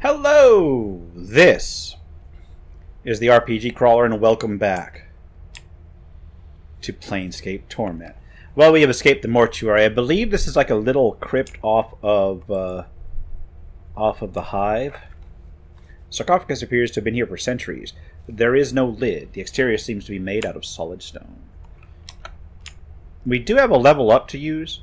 Hello! This is the RPG Crawler, and welcome back to Planescape Torment. Well, we have escaped the mortuary. I believe this is like a little crypt off of the Hive. Sarcophagus appears to have been here for centuries. There is no lid. The exterior seems to be made out of solid stone. We do have a level up to use.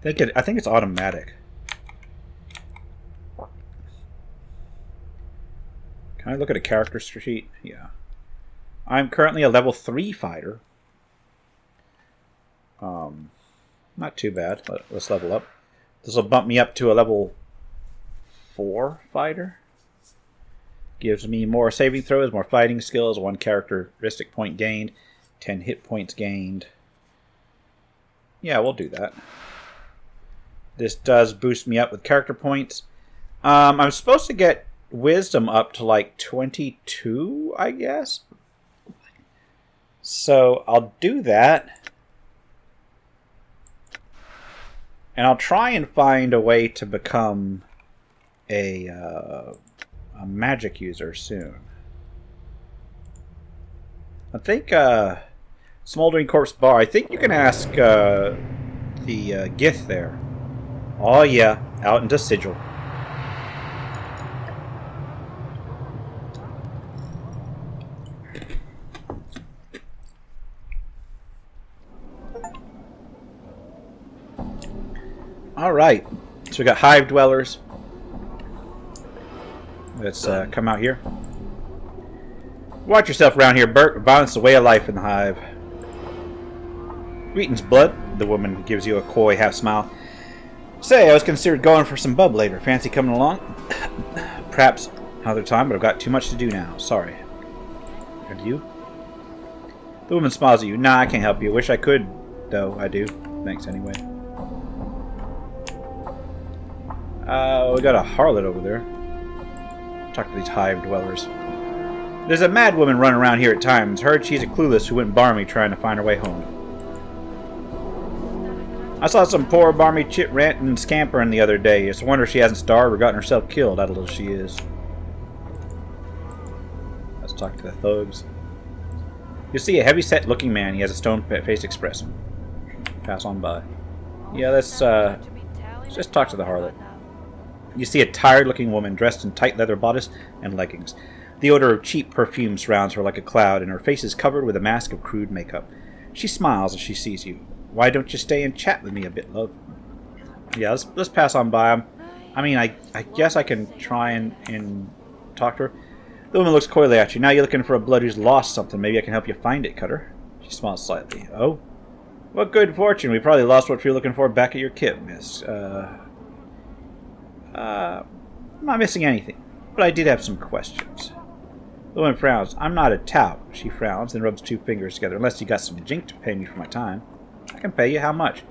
I think it's automatic. Can I look at a character sheet? Yeah. I'm currently a level 3 fighter. Not too bad. Let's level up. This will bump me up to a level 4 fighter. Gives me more saving throws, more fighting skills, 1 characteristic point gained, 10 hit points gained. Yeah, we'll do that. This does boost me up with character points. I'm supposed to get wisdom up to like 22, I guess. So I'll do that. And I'll try and find a way to become a magic user soon. I think Smoldering Corpse Bar. I think you can ask the Gith there. Oh yeah, out into Sigil. Alright, so we got Hive Dwellers. Let's come out here. Watch yourself around here, Bert. Violence is the way of life in the Hive. Greetings, Blood. The woman gives you a coy half smile. Say, I was considered going for some bub later. Fancy coming along? Perhaps another time, but I've got too much to do now. Sorry. And you? The woman smiles at you. Nah, I can't help you. Wish I could, though. I do. Thanks anyway. We got a harlot over there. Talk to these Hive Dwellers. There's a mad woman running around here at times. Heard she's a clueless who went barmy trying to find her way home. I saw some poor barmy chit ranting and scampering the other day. It's a wonder she hasn't starved or gotten herself killed, out of little she is. Let's talk to the thugs. You see a heavy-set looking man. He has a stone-faced expression. Pass on by. Yeah, let's just talk to the harlot. You see a tired-looking woman dressed in tight leather bodice and leggings. The odor of cheap perfume surrounds her like a cloud, and her face is covered with a mask of crude makeup. She smiles as she sees you. Why don't you stay and chat with me a bit, love? Yeah, let's pass on by. I guess I can try and talk to her. The woman looks coyly at you. Now you're looking for a blood who's lost something. Maybe I can help you find it, Cutter. She smiles slightly. Oh? What good fortune. We probably lost what you're looking for back at your kit, miss. I'm not missing anything, but I did have some questions. The woman frowns. I'm not a tout. She frowns, then rubs 2 fingers together. Unless you got some jink to pay me for my time. I can pay you. How much?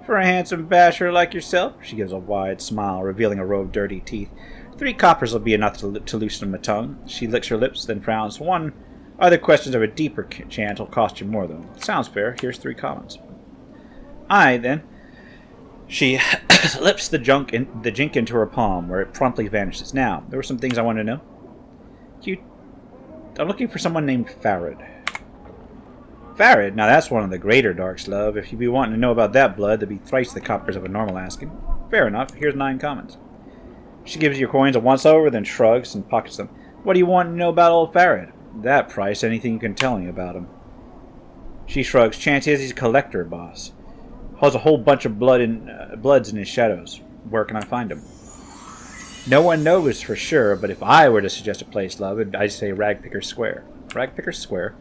For a handsome basher like yourself? She gives a wide smile, revealing a row of dirty teeth. 3 coppers will be enough to loosen my tongue. She licks her lips, then frowns. 1 other questions of a deeper chant will cost you more, though. Sounds fair. Here's 3 commons. Aye, then. She slips the jink into her palm, where it promptly vanishes. Now, there were some things I wanted to know. I'm looking for someone named Farad. Farad? Now that's one of the greater darks, love. If you'd be wanting to know about that blood, there'd be thrice the coppers of a normal asking. Fair enough. Here's 9 commons. She gives you your coins a once-over, then shrugs and pockets them. What do you want to know about old Farad? That price, anything you can tell me about him. She shrugs. Chance is he's a collector, boss. Has a whole bunch of bloods in his shadows. Where can I find him? No one knows for sure, but if I were to suggest a place, love, I'd say Ragpicker Square. Ragpicker Square?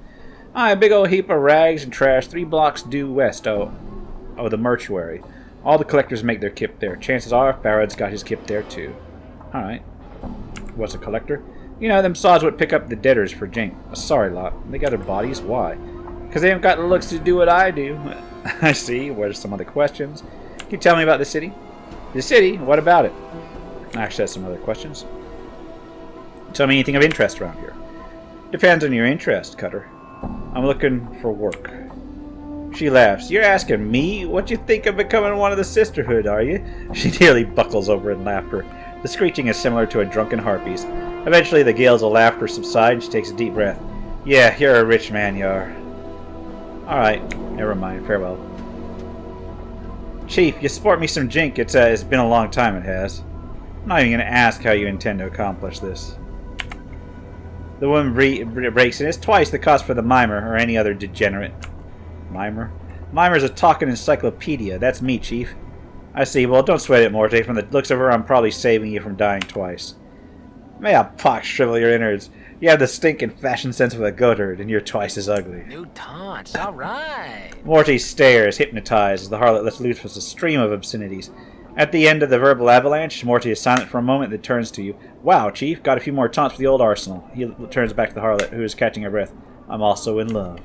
A big old heap of rags and trash 3 blocks due west of the mortuary. All the collectors make their kip there. Chances are Farad's got his kip there too. Alright. What's a collector? You know, them saws would pick up the debtors for jink. A sorry lot. They got their bodies. Why? Because they haven't got the looks to do what I do. I see. What are some other questions? Can you tell me about the city? The city? What about it? I actually have some other questions. Tell me anything of interest around here. Depends on your interest, Cutter. I'm looking for work. She laughs. You're asking me? What you think of becoming one of the sisterhood, are you? She nearly buckles over in laughter. The screeching is similar to a drunken harpy's. Eventually the gales of laughter subside and she takes a deep breath. Yeah, you're a rich man, you are. Alright, never mind. Farewell. Chief, you sport me some jink. It's been a long time, it has. I'm not even going to ask how you intend to accomplish this. The woman breaks in. It's twice the cost for the mimer or any other degenerate. Mimer? Mimer's a talking encyclopedia. That's me, Chief. I see. Well, don't sweat it, Morty. From the looks of her, I'm probably saving you from dying twice. May a pox shrivel your innards. You have the stink and fashion sense of a goatherd, and you're twice as ugly. New taunts, all right. Morty stares, hypnotized, as the harlot lets loose with a stream of obscenities. At the end of the verbal avalanche, Morty is silent for a moment, then turns to you. Wow, Chief, got a few more taunts for the old arsenal. He turns back to the harlot, who is catching her breath. I'm also in love.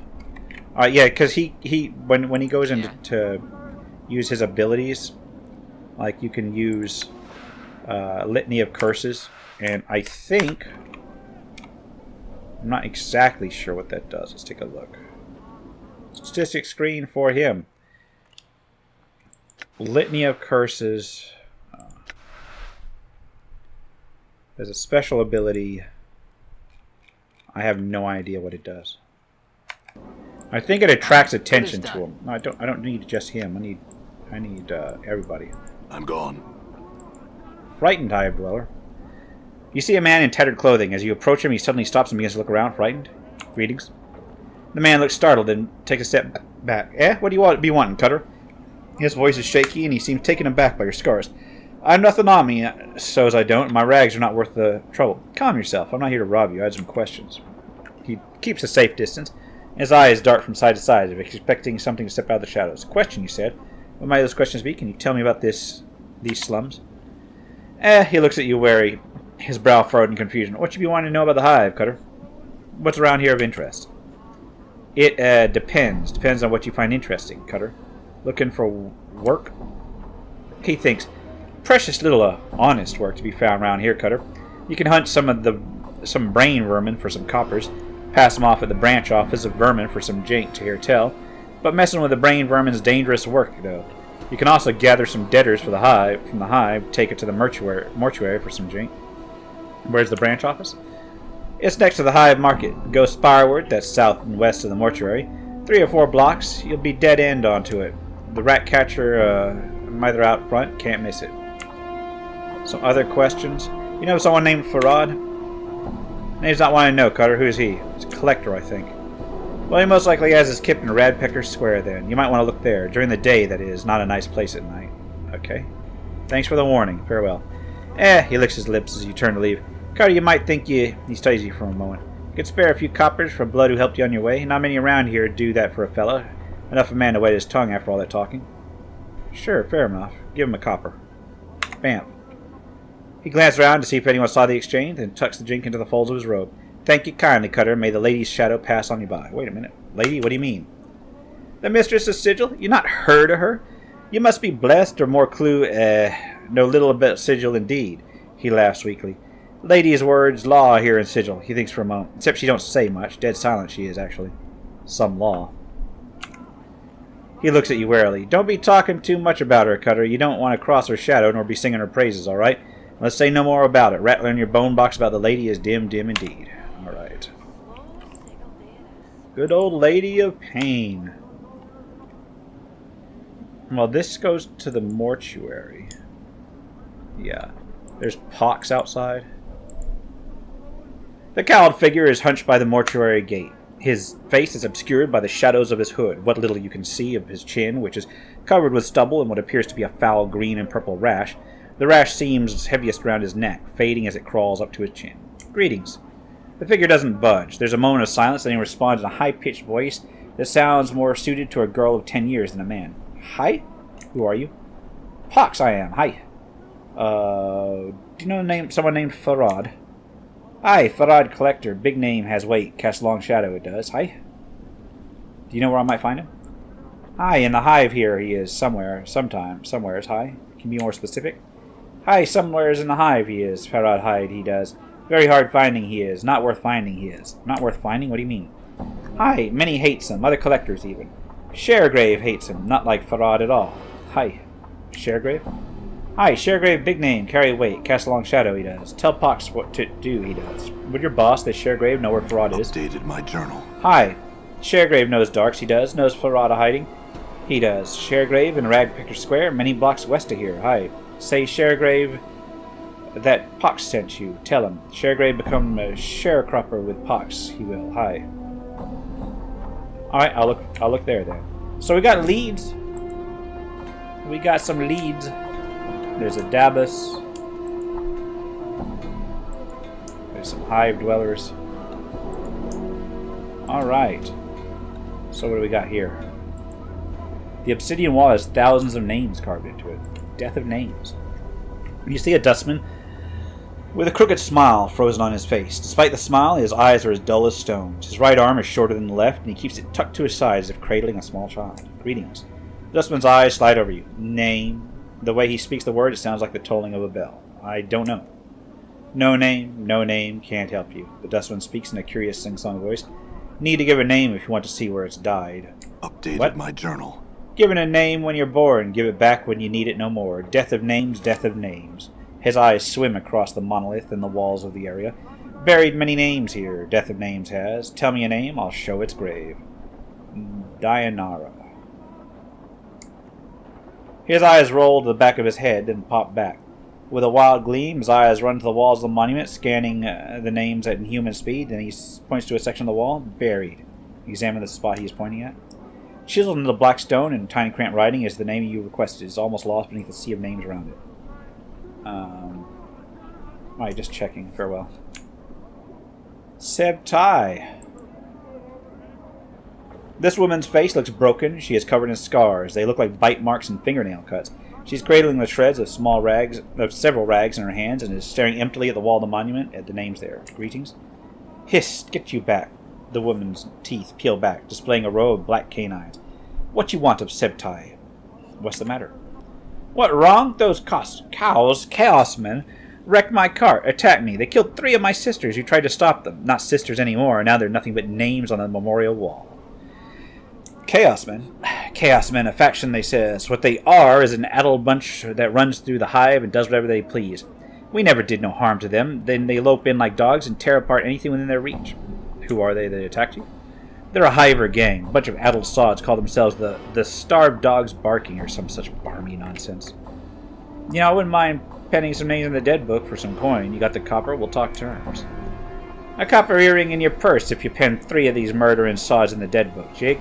Alright, yeah, because when he goes in to use his abilities, like you can use Litany of Curses, and I think... I'm not exactly sure what that does. Let's take a look. Statistics screen for him. Litany of Curses. There's a special ability. I have no idea what it does. I think it attracts attention to him. No, I don't need just him. I need everybody. I'm gone. Frightened Hive Dweller. You see a man in tattered clothing. As you approach him, he suddenly stops and begins to look around, frightened. Greetings. The man looks startled and takes a step back. What do you be wanting, Cutter? His voice is shaky, and he seems taken aback by your scars. I've nothing on me, so's I don't, and my rags are not worth the trouble. Calm yourself. I'm not here to rob you. I had some questions. He keeps a safe distance. His eyes dart from side to side, as if expecting something to step out of the shadows. Question, you said. What might those questions be? Can you tell me about these slums? He looks at you wary, his brow furrowed in confusion. What you be wanting to know about the Hive, Cutter? What's around here of interest? It depends. Depends on what you find interesting, Cutter. Looking for work? He thinks. Precious little honest work to be found around here, Cutter. You can hunt some brain vermin for some coppers, pass them off at the branch office of vermin for some jink to hear tell, but messing with the brain vermin's dangerous work, though. You can also gather some debtors from the hive, take it to the mortuary for some jink. Where's the branch office? It's next to the Hive Market. Go spireward, that's south and west of the mortuary. 3 or 4 blocks, you'll be dead end onto it. The rat catcher, either out front, can't miss it. Some other questions? You know someone named Farad? Name's not wanting to know, Cutter. Who's he? He's a collector, I think. Well, he most likely has his kip in Radpecker Square, then. You might want to look there. During the day, that is. Not a nice place at night. Okay. Thanks for the warning. Farewell. He licks his lips as you turn to leave. Cutter, you might think He studies you for a moment. You could spare a few coppers for blood who helped you on your way. Not many around here do that for a fella. Enough of a man to wet his tongue after all that talking. Sure, fair enough. Give him a copper. Bam. He glanced around to see if anyone saw the exchange, then tucks the jink into the folds of his robe. Thank you kindly, Cutter. May the lady's shadow pass on you by. Wait a minute. Lady? What do you mean? The mistress of Sigil? You not heard of her? You must be blessed, or more clue, know little about Sigil indeed. He laughs weakly. Lady is words, law here in Sigil. He thinks for a moment. Except she don't say much. Dead silent she is, actually. Some law. He looks at you warily. Don't be talking too much about her, Cutter. You don't want to cross her shadow, nor be singing her praises, all right? Let's say no more about it. Rattling your bone box about the lady is dim indeed. All right. Good old Lady of Pain. Well, this goes to the mortuary. Yeah. There's pox outside. The cowled figure is hunched by the mortuary gate. His face is obscured by the shadows of his hood. What little you can see of his chin, which is covered with stubble and what appears to be a foul green and purple rash. The rash seems heaviest around his neck, fading as it crawls up to his chin. Greetings. The figure doesn't budge. There's a moment of silence, then he responds in a high-pitched voice that sounds more suited to a girl of 10 years than a man. Hi? Who are you? Pox, I am. Hi. Do you know someone named Farad? Hi, Farad Collector. Big name, has weight, casts long shadow, it does. Hi. Do you know where I might find him? Hi, in the Hive here he is, somewheres. Hi. Can you be more specific? Hi, somewheres in the Hive he is, Farad Hyde, he does. Very hard finding he is. Not worth finding he is. Not worth finding? What do you mean? Hi, many hates him. Other collectors even. Sharegrave hates him, not like Farad at all. Hi. Sharegrave? Hi, Sharegrave, big name, carry weight, cast a long shadow, he does. Tell Pox what to do, he does. Would your boss, the Sharegrave, know where Farad is? Updated my journal. Hi. Sharegrave knows Darks, he does. Knows Farad hiding? He does. Sharegrave in Ragpicker Square, many blocks west of here. Hi. Say Sharegrave that Pox sent you. Tell him. Sharegrave become a sharecropper with Pox, he will. Hi. Alright, I'll look there then. So we got leads. We got some leads. There's a Dabus. There's some Hive dwellers. Alright. So what do we got here? The obsidian wall has thousands of names carved into it. Death of names. You see a dustman with a crooked smile frozen on his face. Despite the smile, his eyes are as dull as stones. His right arm is shorter than the left, and he keeps it tucked to his side as if cradling a small child. Greetings. The dustman's eyes slide over you. Name. The way he speaks the word, it sounds like the tolling of a bell. I don't know. No name, can't help you. The dustman speaks in a curious sing-song voice. Need to give a name if you want to see where it's died. Updated my journal. Given a name when you're born, give it back when you need it no more. Death of names, death of names. His eyes swim across the monolith and the walls of the area. Buried many names here, death of names has. Tell me a name, I'll show its grave. Dianara. His eyes roll to the back of his head and pop back. With a wild gleam, his eyes run to the walls of the monument, scanning the names at inhuman speed, and he points to a section of the wall. Buried. Examine the spot he is pointing at. Chiseled into the black stone in tiny cramped writing is the name you requested. It's almost lost beneath a sea of names around it. Alright, just checking. Farewell. Sebtai. This woman's face looks broken. She is covered in scars. They look like bite marks and fingernail cuts. She's cradling the shreds of several rags in her hands and is staring emptily at the wall of the monument at the names there. Greetings. Hist, get you back. The woman's teeth peel back, displaying a row of black canines. What you want of Sebtai? What's the matter? What wrong? Those chaos men, wrecked my cart, attacked me. They killed 3 of my sisters who tried to stop them. Not sisters anymore, now they're nothing but names on the memorial wall. Chaos men, a faction, they says. What they are is an addled bunch that runs through the Hive and does whatever they please. We never did no harm to them. Then they lope in like dogs and tear apart anything within their reach. Who are they that attacked you? They're a Hiver gang. A bunch of addled sods call themselves the Starved Dogs Barking or some such barmy nonsense. You know, I wouldn't mind penning some names in the dead book for some coin. You got the copper? We'll talk terms. A copper earring in your purse if you pen 3 of these murdering sods in the dead book, Jake.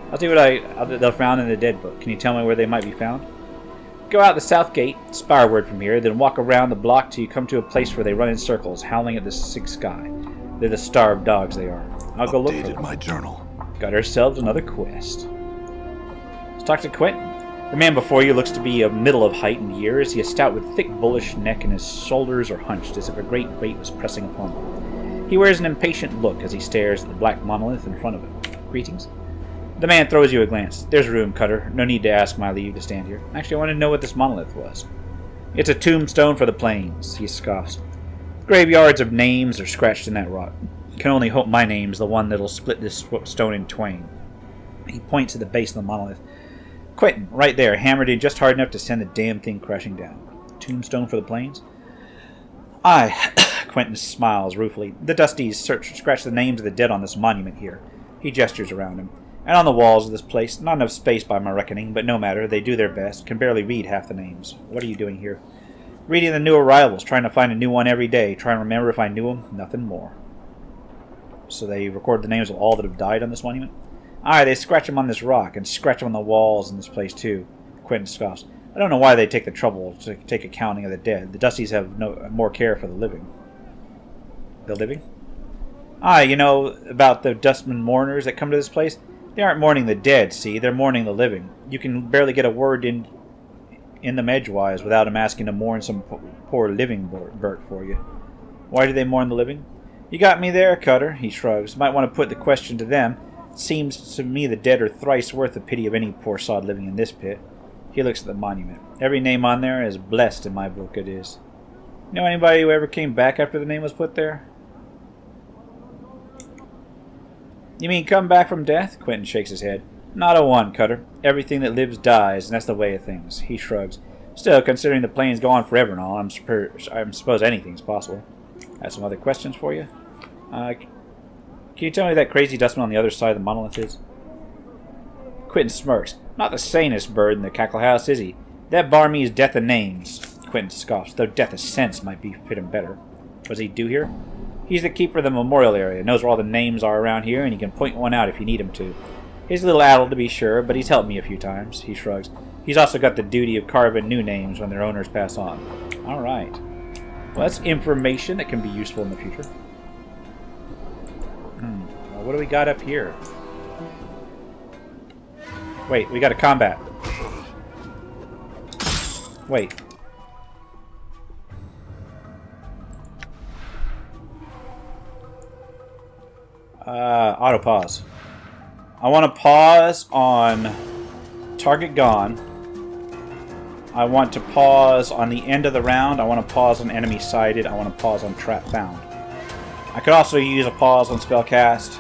I'll see what they'll found in the dead book. Can you tell me where they might be found? Go out the south gate, spireward from here, then walk around the block till you come to a place where they run in circles, howling at the sick sky. They're the starved dogs they are. I'll go look for them. My journal. Got ourselves another quest. Let's talk to Quentin. The man before you looks to be of middle of height and years. He is stout with thick bullish neck and his shoulders are hunched as if a great weight was pressing upon him. He wears an impatient look as he stares at the black monolith in front of him. Greetings. The man throws you a glance. There's room, Cutter. No need to ask my leave to stand here. Actually, I want to know what this monolith was. It's a tombstone for the plains, he scoffs. Graveyards of names are scratched in that rock. Can only hope my name's the one that'll split this stone in twain. He points at the base of the monolith. Quentin, right there, hammered in just hard enough to send the damn thing crashing down. Tombstone for the plains? Aye, Quentin smiles ruefully. The Dusties scratch the names of the dead on this monument here. He gestures around him. And on the walls of this place, not enough space by my reckoning, but no matter, they do their best, can barely read half the names. What are you doing here? Reading the new arrivals, trying to find a new one every day, trying to remember if I knew them, nothing more. So they record the names of all that have died on this monument? Aye, they scratch them on this rock, and scratch them on the walls in this place too. Quentin scoffs. I don't know why they take the trouble to take accounting of the dead. The Dusties have more care for the living. The living? Aye, you know about the dustman mourners that come to this place? They aren't mourning the dead, see? They're mourning the living. You can barely get a word in them edgewise without them asking to mourn some poor living Bert for you. Why do they mourn the living? You got me there, Cutter, he shrugs. Might want to put the question to them. Seems to me the dead are thrice worth the pity of any poor sod living in this pit. He looks at the monument. Every name on there is blessed in my book, it is. Know anybody who ever came back after the name was put there? You mean come back from death? Quentin shakes his head. Not a one, Cutter. Everything that lives dies, and that's the way of things. He shrugs. Still, considering the planes go on forever and all, I suppose anything's possible. I have some other questions for you. Can you tell me who that crazy dustman on the other side of the monolith is? Quentin smirks. Not the sanest bird in the Cackle House, is he? That bar means death of names. Quentin scoffs, though death of sense might fit him better. What does he do here? He's the keeper of the memorial area, knows where all the names are around here, and he can point one out if you need him to. He's a little addled to be sure, but he's helped me a few times. He shrugs. He's also got the duty of carving new names when their owners pass on. Alright. Well, that's information that can be useful in the future. Well, what do we got up here? Wait, we got a combat. Wait. Auto pause. I want to pause on target gone. I want to pause on the end of the round. I want to pause on enemy sighted. I want to pause on trap found. I could also use a pause on spell cast.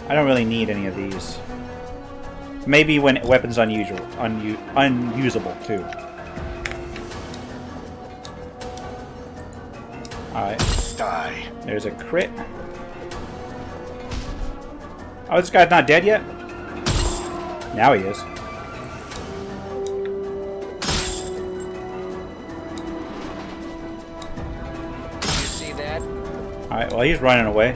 I don't really need any of these. Maybe when weapons unusable too. Alright. Die. There's a crit. Oh, this guy's not dead yet? Now he is. Did you see that? Alright, well, he's running away.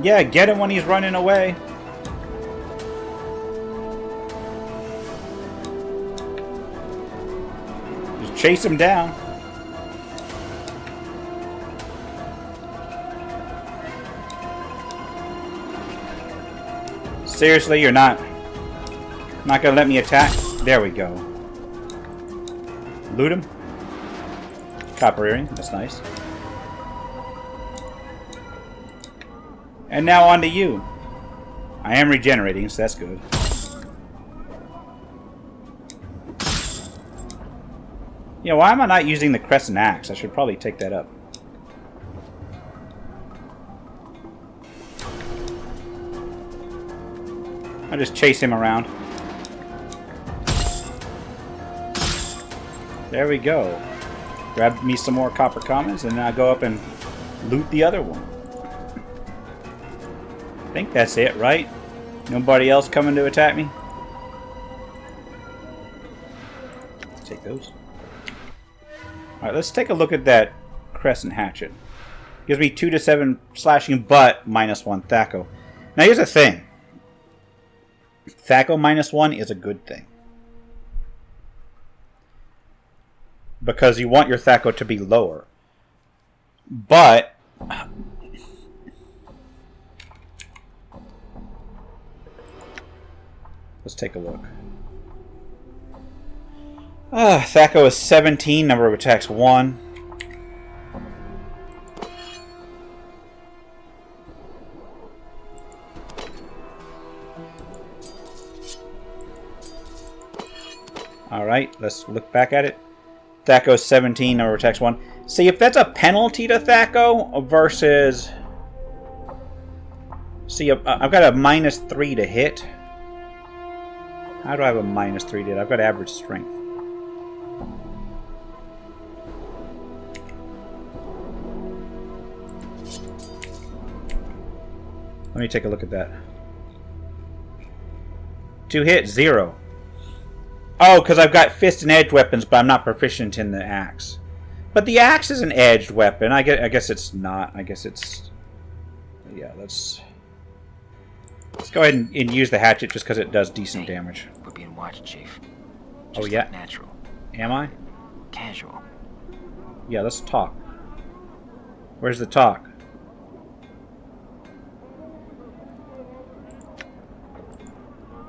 Yeah, get him when he's running away. Just chase him down. Seriously, you're not gonna let me attack? There we go. Loot him. Copper earring, that's nice. And now on to you. I am regenerating, so that's good. Yeah, why am I not using the Crescent Axe? I should probably take that up. I'll just chase him around. There we go. Grab me some more copper commons, and then I'll go up and loot the other one. I think that's it, right? Nobody else coming to attack me? Take those. Alright, let's take a look at that Crescent Hatchet. Gives me 2 to 7 slashing, but -1 Thaco. Now here's the thing. Thaco -1 is a good thing. Because you want your Thaco to be lower. But let's take a look. Thaco is 17, number of attacks 1. Alright, let's look back at it. Thaco is 17, number of attacks 1. See, if that's a penalty to Thaco versus... See, I've got a -3 to hit. How do I have a -3 to hit? I've got average strength. Let me take a look at that. To hit, 0. Oh, because I've got fist and edged weapons, but I'm not proficient in the axe. But the axe is an edged weapon. I guess it's not. I guess it's... Yeah, let's go ahead and use the hatchet just because it does decent damage. We're being watched, Chief. Oh, Just yeah? look natural. Am I? Casual. Yeah, let's talk. Where's the talk?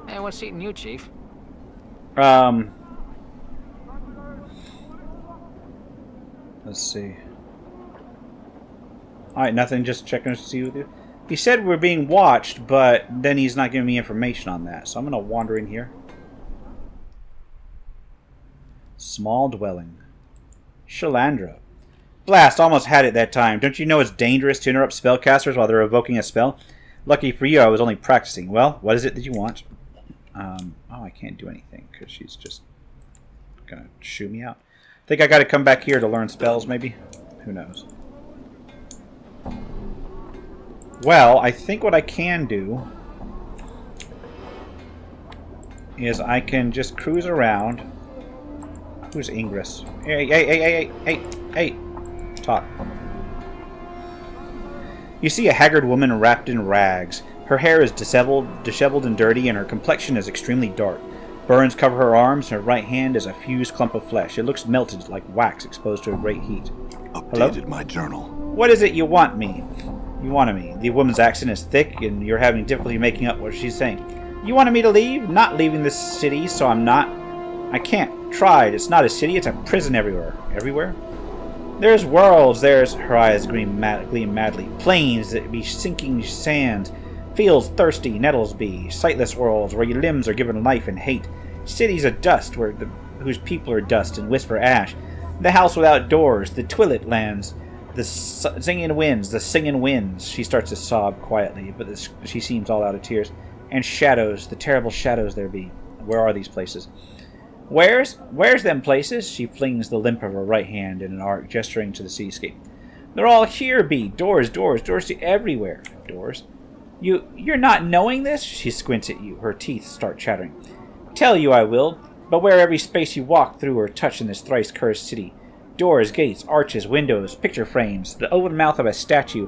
Hey, what's eating you, Chief? Let's see. Alright, nothing, just checking to see with you. He said we're being watched, but then he's not giving me information on that, so I'm going to wander in here. Small dwelling. Shalandra. Blast, almost had it that time. Don't you know it's dangerous to interrupt spellcasters while they're evoking a spell? Lucky for you, I was only practicing. Well, what is it that you want? Oh, I can't do anything because she's just gonna shoo me out. Think I gotta come back here to learn spells, maybe? Who knows? Well, I think what I can do is I can just cruise around. Who's Ingress? Hey! Talk. You see a haggard woman wrapped in rags. Her hair is disheveled and dirty, and her complexion is extremely dark. Burns cover her arms, and her right hand is a fused clump of flesh. It looks melted like wax exposed to a great heat. Updated Hello? my journal. What is it you want me? You wanted me. The woman's accent is thick, and you're having difficulty making up what she's saying. You wanted me to leave? Not leaving this city, so I'm not. I can't. Tried. It's not a city, it's a prison everywhere. Everywhere? There's worlds, there's... Her eyes gleam madly. Plains that be sinking sands. Fields thirsty, nettles be. Sightless worlds where your limbs are given life and hate. Cities of dust whose people are dust and whisper ash. The house without doors, the twilit lands. The singing winds. She starts to sob quietly, but she seems all out of tears. And shadows, the terrible shadows there be. Where are these places? Where's them places? She flings the limp of her right hand in an arc, gesturing to the seascape. They're all here be. Doors to everywhere. Doors? You're not knowing this? She squints at you. Her teeth start chattering. Tell you I will. Beware every space you walk through or touch in this thrice cursed city. Doors, gates, arches, windows, picture frames, the open mouth of a statue,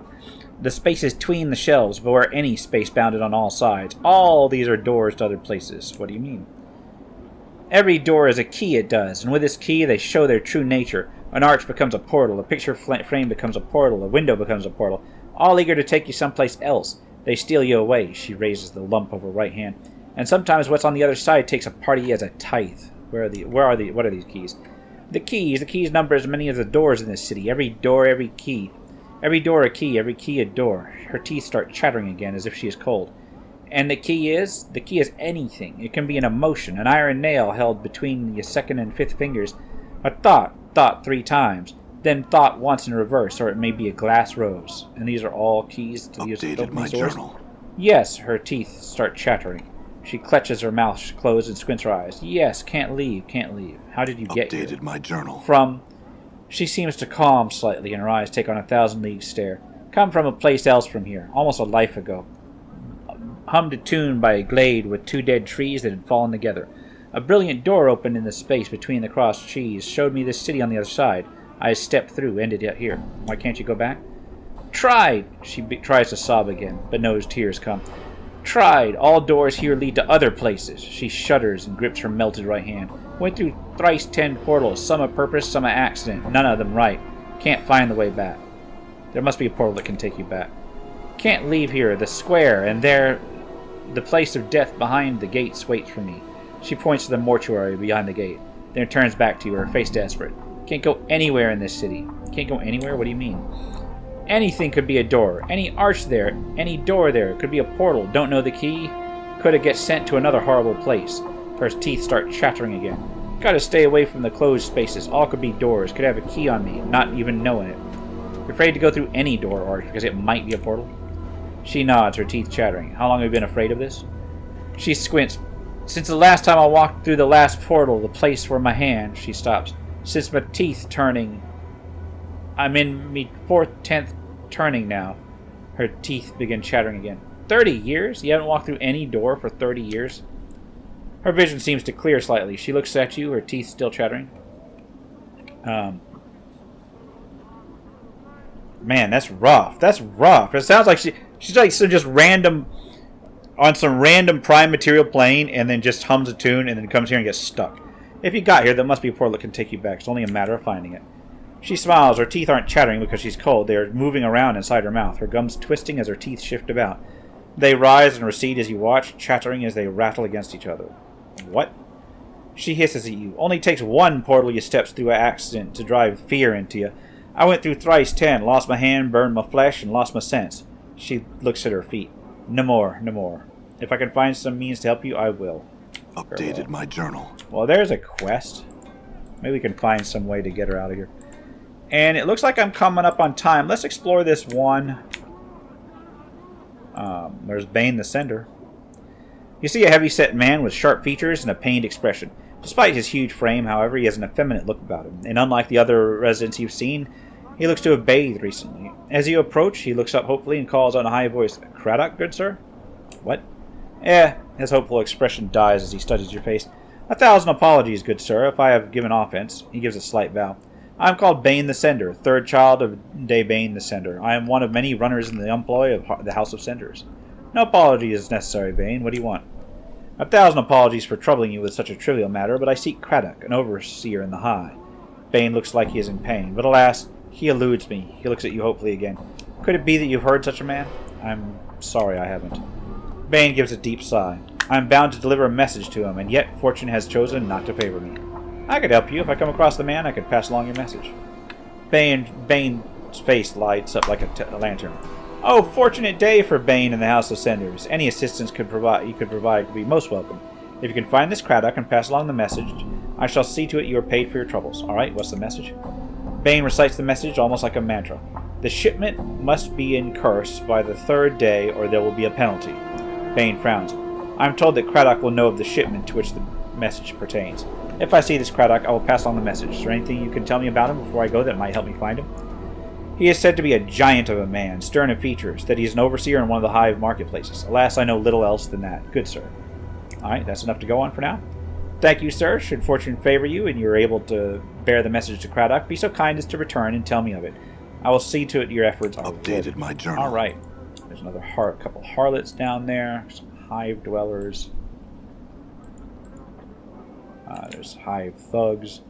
the spaces between the shelves, beware any space bounded on all sides. All these are doors to other places. What do you mean? Every door is a key, it does, and with this key they show their true nature. An arch becomes a portal, a picture frame becomes a portal, a window becomes a portal, all eager to take you someplace else. They steal you away. She raises the lump of her right hand. And sometimes what's on the other side takes a party as a tithe. What are these keys? The keys number as many as the doors in this city. Every door, every key. Every door a key, every key a door. Her teeth start chattering again as if she is cold. And the key is anything. It can be an emotion, an iron nail held between your second and fifth fingers, a thought 3 times, then thought once in reverse, or it may be a glass rose. And these are all keys to use to open these doors? Yes, her teeth start chattering. She clutches her mouth closed and squints her eyes. Yes, can't leave. How did you get here? Updated my journal. From... She seems to calm slightly, and her eyes take on a 1,000-league stare. Come from a place else from here, almost a life ago. Hummed a tune by a glade with 2 dead trees that had fallen together. A brilliant door opened in the space between the crossed trees, showed me this city on the other side. I stepped through, ended it here. Why can't you go back? Tried! She tries to sob again, but knows tears come. Tried! All doors here lead to other places. She shudders and grips her melted right hand. Went through thrice 10 portals, some a purpose, some a accident, none of them right. Can't find the way back. There must be a portal that can take you back. Can't leave here, the square, and there... The place of death behind the gates waits for me. She points to the mortuary behind the gate, then turns back to you, her face desperate. Can't go anywhere in this city. Can't go anywhere? What do you mean? Anything could be a door. Any arch there. Any door there. Could be a portal. Don't know the key? Could it get sent to another horrible place? Her teeth start chattering again. Gotta stay away from the closed spaces. All could be doors. Could have a key on me, not even knowing it. You're afraid to go through any door or arch because it might be a portal? She nods, her teeth chattering. How long have you been afraid of this? She squints. Since the last time I walked through the last portal, the place where my hand... She stops. Since my teeth turning... I'm in me 4th, 10th turning now. Her teeth begin chattering again. 30 years? You haven't walked through any door for 30 years? Her vision seems to clear slightly. She looks at you, her teeth still chattering. Man, that's rough. That's rough. It sounds like she's like some just random... on some random Prime material plane and then just hums a tune and then comes here and gets stuck. If you got here, there must be a portal that can take you back. It's only a matter of finding it. She smiles. Her teeth aren't chattering because she's cold. They are moving around inside her mouth, her gums twisting as her teeth shift about. They rise and recede as you watch, chattering as they rattle against each other. What? She hisses at you. Only takes 1 portal you steps through an accident to drive fear into you. I went through thrice 10, lost my hand, burned my flesh, and lost my sense. She looks at her feet. No more, no more. If I can find some means to help you, I will. Updated my journal. Well, there's a quest. Maybe we can find some way to get her out of here. And it looks like I'm coming up on time. Let's explore this one. There's Bane the Sender. You see a heavy-set man with sharp features and a pained expression. Despite his huge frame, however, he has an effeminate look about him, and unlike the other residents you've seen, he looks to have bathed recently. As you approach, he looks up hopefully and calls out in a high voice, "Craddock, good sir?" "What?" His hopeful expression dies as he studies your face. "1,000 apologies, good sir, if I have given offense." He gives a slight bow. "I am called Bane the Sender, third child of Bane the Sender. I am one of many runners in the employ of the House of Senders." "No apology is necessary, Bane. What do you want?" "1,000 apologies for troubling you with such a trivial matter, but I seek Craddock, an overseer in the Hive." Bane looks like he is in pain, but alas, he eludes me. He looks at you hopefully again. "Could it be that you've heard such a man?" "I'm sorry I haven't." Bane gives a deep sigh. "I am bound to deliver a message to him, and yet fortune has chosen not to favor me." "I could help you. If I come across the man, I could pass along your message." Bane's face lights up like a lantern. "Oh, fortunate day for Bane and the House of Senders. Any assistance you could provide would be most welcome. If you can find this Craddock and pass along the message, I shall see to it you are paid for your troubles." "All right, what's the message?" Bane recites the message almost like a mantra. "The shipment must be in curse by the 3rd day, or there will be a penalty." Bane frowns. "I am told that Craddock will know of the shipment to which the message pertains. If I see this Craddock, I will pass along the message. Is there anything you can tell me about him before I go that might help me find him?" "He is said to be a giant of a man, stern of features, that he is an overseer in one of the Hive marketplaces. Alas, I know little else than that. Good sir." "Alright, that's enough to go on for now." "Thank you, sir. Should fortune favor you and you are able to bear the message to Craddock, be so kind as to return and tell me of it. I will see to it your efforts are Updated my journal. Alright. There's another couple harlots down there. Some Hive dwellers. There's Hive thugs.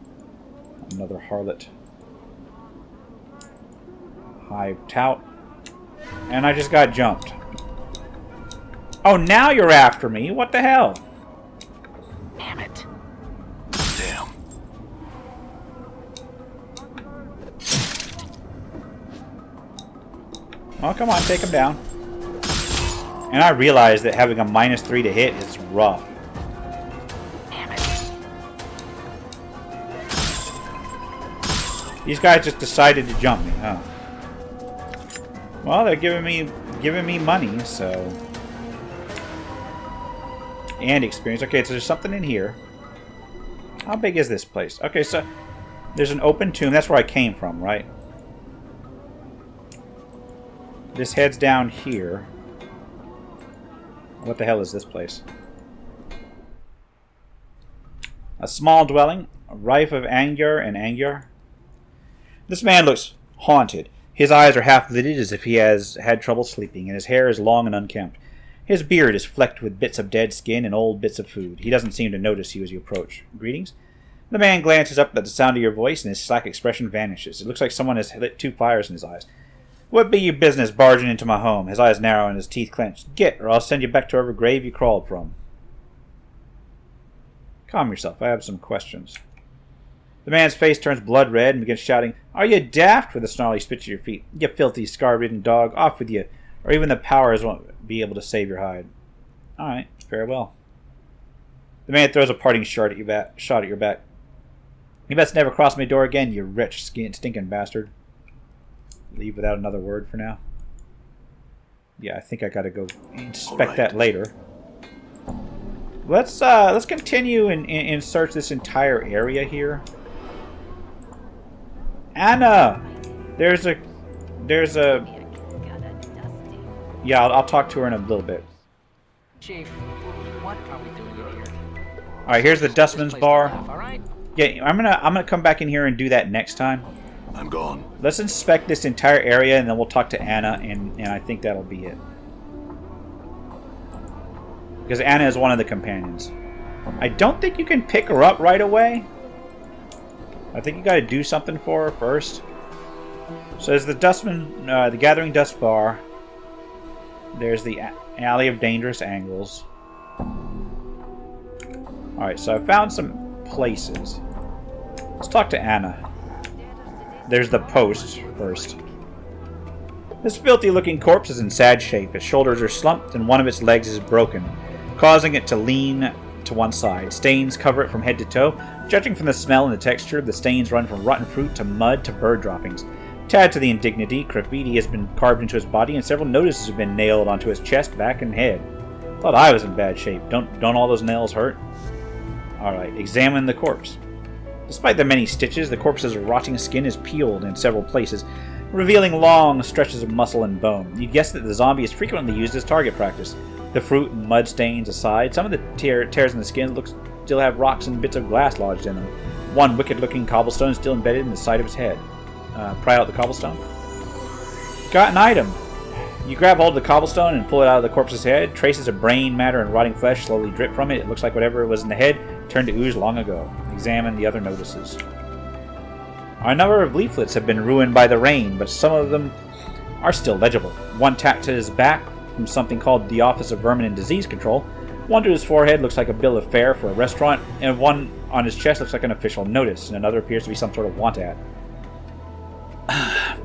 Another harlot. Hive tout. And I just got jumped. Oh, now you're after me? What the hell? Damn it. Damn. Oh, come on, take him down. And I realized that having a -3 to hit is rough. Damn it. These guys just decided to jump me, huh? Well, they're giving me money, so, and experience. Okay, so there's something in here. How big is this place? Okay, so there's an open tomb. That's where I came from, right? This heads down here. What the hell is this place? A small dwelling, rife of anger and anger. This man looks haunted. His eyes are half lidded as if he has had trouble sleeping, and his hair is long and unkempt. His beard is flecked with bits of dead skin and old bits of food. He doesn't seem to notice you as you approach. "Greetings?" The man glances up at the sound of your voice, and his slack expression vanishes. It looks like someone has lit 2 fires in his eyes. "What be your business barging into my home?" His eyes narrow and his teeth clenched. "Get, or I'll send you back to whatever grave you crawled from." Calm yourself. I have some questions. The man's face turns blood red and begins shouting, "Are you daft?" with a snarl he spits at your feet. "You filthy, scar-ridden dog. Off with you, or even the powers won't be able to save your hide." "Alright, farewell." The man throws a parting shot at your back. "You best never cross my door again, you rich, stinking bastard." Leave without another word for now. Yeah, I think I gotta go inspect that later. Let's continue and search this entire area here. Anna! There's a... Yeah, I'll talk to her in a little bit. Chief, what are we doing in here? Alright, here's the Dustman's Bar. All right. Yeah, I'm gonna come back in here and do that next time. I'm gone. Let's inspect this entire area, and then we'll talk to Anna, and I think that'll be it. Because Anna is one of the companions. I don't think you can pick her up right away. I think you gotta do something for her first. So there's the the Gathering Dust Bar. There's the Alley of Dangerous Angles. Alright, so I found some places. Let's talk to Anna. There's the post first. This filthy-looking corpse is in sad shape. Its shoulders are slumped and one of its legs is broken, causing it to lean to one side. Stains cover it from head to toe. Judging from the smell and the texture, the stains run from rotten fruit to mud to bird droppings. To add to the indignity, graffiti has been carved into his body and several notices have been nailed onto his chest, back, and head. Thought I was in bad shape. Don't all those nails hurt? Alright, examine the corpse. Despite the many stitches, the corpse's rotting skin is peeled in several places, revealing long stretches of muscle and bone. You'd guess that the zombie is frequently used as target practice. The fruit and mud stains aside, some of the tears in the skin still have rocks and bits of glass lodged in them. One wicked-looking cobblestone is still embedded in the side of his head. Pry out the cobblestone. Got an item. You grab hold of the cobblestone and pull it out of the corpse's head. Traces of brain matter and rotting flesh slowly drip from it. It looks like whatever was in the head turned to ooze long ago. Examine the other notices. A number of leaflets have been ruined by the rain, but some of them are still legible. One tacked to his back from something called the Office of Vermin and Disease Control. One to his forehead looks like a bill of fare for a restaurant, and one on his chest looks like an official notice, and another appears to be some sort of want ad.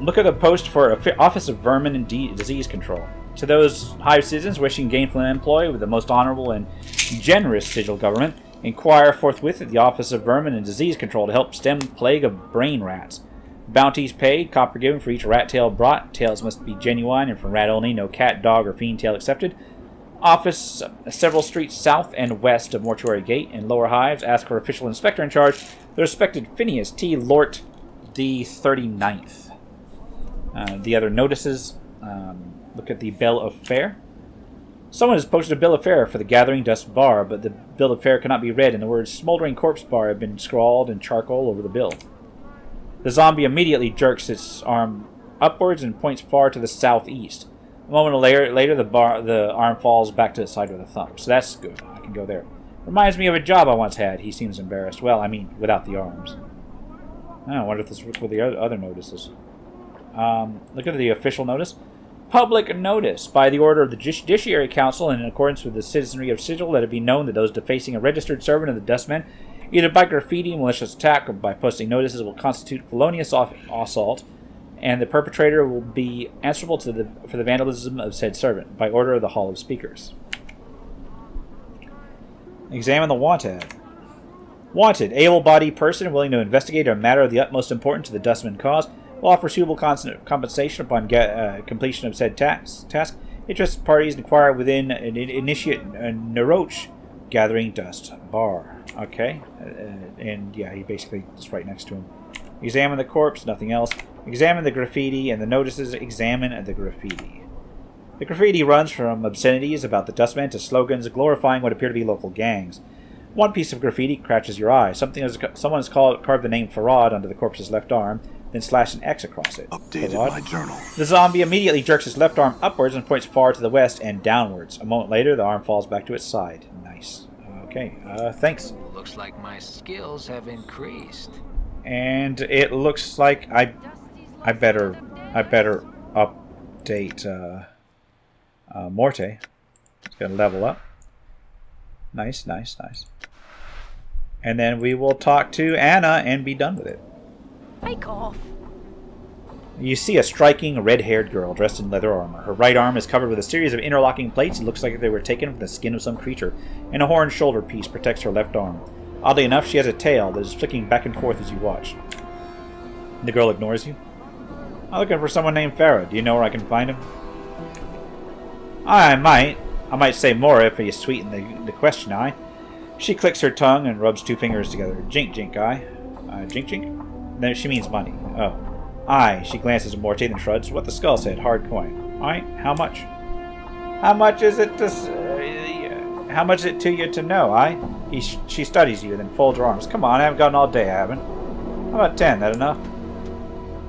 Look at the post for Office of Vermin and Disease Control. To those Hive citizens wishing gainful employ with the most honorable and generous sigil government, inquire forthwith at the Office of Vermin and Disease Control to help stem the plague of brain rats. Bounties paid, copper given for each rat tail brought. Tails must be genuine and from rat only, no cat, dog, or fiend tail accepted. Office several streets south and west of Mortuary Gate and Lower Hives. Ask for official inspector in charge, the respected Phineas T. Lort the 39th. The other notices, look at the bill of fare. Someone has posted a bill of fare for the Gathering Dust Bar, but the bill of fare cannot be read, and the words Smoldering Corpse Bar have been scrawled in charcoal over the bill. The zombie immediately jerks its arm upwards and points far to the southeast. A moment later, the arm falls back to the side with a thumb. So that's good. I can go there. Reminds me of a job I once had. He seems embarrassed. Well, I mean, without the arms. I wonder if this works with the other notices. Look at the official notice. Public notice. By the order of the Judiciary Council and in accordance with the citizenry of Sigil, let it be known that those defacing a registered servant of the Dustmen, either by graffiti, malicious attack, or by posting notices, will constitute felonious assault, and the perpetrator will be answerable for the vandalism of said servant, by order of the Hall of Speakers. Examine the want ad. Wanted. Able-bodied person willing to investigate a matter of the utmost importance to the Dustman cause will offer suitable compensation upon completion of said task. Interested parties inquire within an initiate Naroch Gathering Dust Bar. Okay. And yeah, he basically is right next to him. Examine the corpse, nothing else. Examine the graffiti and the notices. Examine the graffiti. The graffiti runs from obscenities about the Dustman to slogans glorifying what appear to be local gangs. One piece of graffiti catches your eye. Someone has carved the name Farad onto the corpse's left arm, then slashed an X across it. Updated Farad. my journal. The zombie immediately jerks his left arm upwards and points far to the west and downwards. A moment later, the arm falls back to its side. Nice. Okay, thanks. Looks like my skills have increased. And it looks like I better update Morte. It's gonna level up. Nice. And then we will talk to Anna and be done with it. Take off. You see a striking red-haired girl dressed in leather armor. Her right arm is covered with a series of interlocking plates. It looks like they were taken from the skin of some creature, and a horn shoulder piece protects her left arm. Oddly enough, she has a tail that is flicking back and forth as you watch. The girl ignores you. I'm looking for someone named Farah. Do you know where I can find him? I might say more if you sweeten the question, I. She clicks her tongue and rubs two fingers together. Jink, I. Jink? No, she means money. Oh. Aye. She glances at Morte and shrugs. What the skull said. Hard coin. Aye. How much? How much is it to you to know, aye? She studies you, then folds her arms. Come on, I haven't gotten all day, I haven't. How about 10? That enough?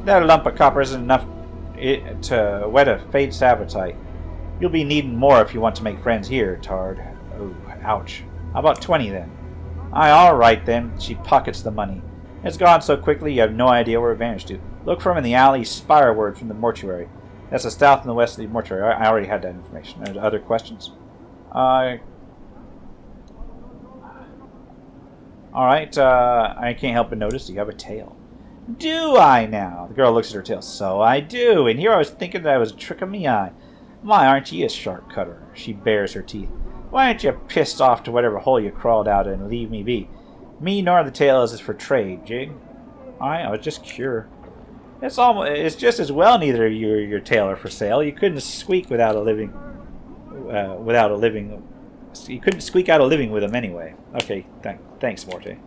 That lump of copper isn't enough to whet a fate's appetite. You'll be needing more if you want to make friends here, Tard. Oh, ouch. How about 20 then? Aye, all right then. She pockets the money. It's gone so quickly you have no idea where it vanished to. Look for him in the alley spireward from the mortuary. That's the south and the west of the mortuary. I already had that information. Are there other questions? Alright, I can't help but notice you have a tail. Do I now? The girl looks at her tail. So I do. And here I was thinking that I was a trick of me eye. My, aren't ye a sharp cutter? She bares her teeth. Why aren't you pissed off to whatever hole you crawled out in and leave me be? Me nor the tales is for trade, Jig. I was just curious. It's just as well neither of you or your tail are for sale. You couldn't squeak without a living. You couldn't squeak out a living with them anyway. Okay, thanks, Morte.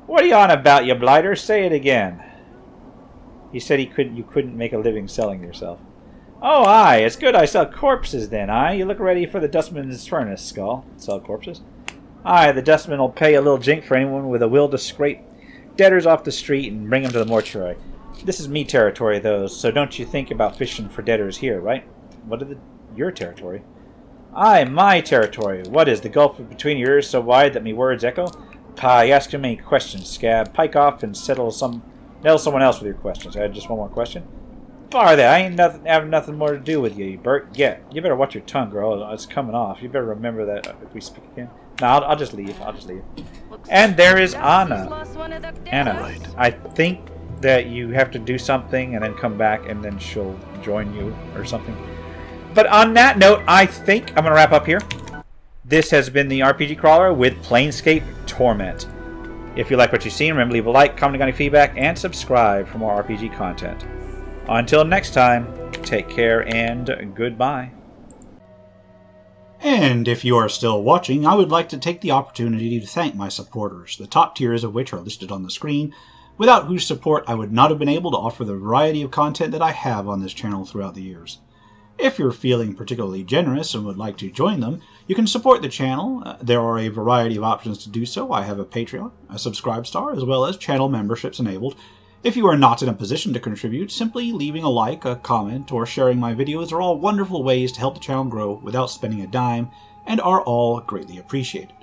What are you on about, you blighter? Say it again. He said you couldn't make a living selling yourself. Oh, aye, it's good I sell corpses then, aye? You look ready for the dustman's furnace, Skull. Sell corpses? Aye, the dustman will pay a little jink for anyone with a will to scrape debtors off the street and bring them to the mortuary. This is me territory, though, so don't you think about fishing for debtors here, right? What is your territory? Aye, my territory. What is the gulf between your ears so wide that me words echo? Pah, you ask too many questions, Scab. Pike off and settle someone else with your questions. I had just one more question. Bar that. I ain't having nothing more to do with you, Bert. Yeah, you better watch your tongue, girl. It's coming off. You better remember that if we speak again. No, I'll just leave. And there is Anna. Anna, Right. I think that you have to do something and then come back and then she'll join you or something. But on that note, I think I'm going to wrap up here. This has been the RPG Crawler with Planescape Torment. If you like what you've seen, remember to leave a like, comment, any feedback, and subscribe for more RPG content. Until next time, take care and goodbye. And if you are still watching, I would like to take the opportunity to thank my supporters, the top tiers of which are listed on the screen, without whose support I would not have been able to offer the variety of content that I have on this channel throughout the years. If you're feeling particularly generous and would like to join them, you can support the channel. There are a variety of options to do so. I have a Patreon, a Subscribestar, as well as channel memberships enabled. If you are not in a position to contribute, simply leaving a like, a comment, or sharing my videos are all wonderful ways to help the channel grow without spending a dime, and are all greatly appreciated.